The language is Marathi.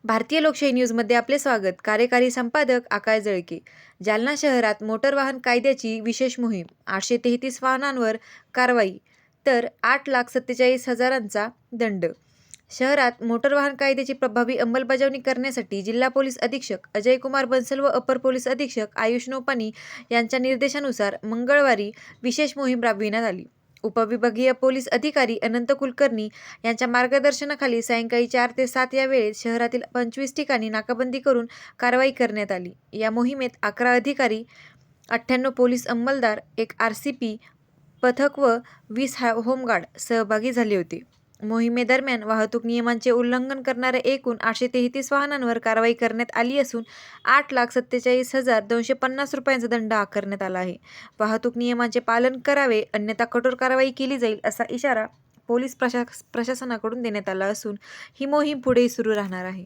भारतीय लोकशाही न्यूजमध्ये आपले स्वागत. कार्यकारी संपादक आकाश जळके. जालना शहरात मोटर वाहन कायद्याची विशेष मोहीम. 833 वाहनांवर कारवाई तर 8,47,000चा दंड. शहरात मोटर वाहन कायद्याची प्रभावी अंमलबजावणी करण्यासाठी जिल्हा पोलीस अधीक्षक अजयकुमार बन्सल व अपर पोलीस अधीक्षक आयुष नोपानी यांच्या निर्देशानुसार मंगळवारी विशेष मोहीम राबविण्यात आली. उपविभागीय पोलीस अधिकारी अनंत कुलकर्णी यांच्या मार्गदर्शनाखाली सायंकाळी 4 ते 7 या वेळेत शहरातील 25 ठिकाणी नाकाबंदी करून कारवाई करण्यात आली. या मोहिमेत 11 अधिकारी, 98 पोलीस अंमलदार, 1 RCP पथक व 20 होमगार्ड सहभागी झाले होते. मोहिमेदरम्यान वाहतूक नियमांचे उल्लंघन करणाऱ्या एकूण 833 वाहनांवर कारवाई करण्यात आली असून 8,47,250 रुपयांचा दंड आकारण्यात आला आहे. वाहतूक नियमांचे पालन करावे अन्यथा कठोर कारवाई केली जाईल असा इशारा पोलीस प्रशासनाकडून देण्यात आला असून ही मोहीम पुढेही सुरू राहणार आहे.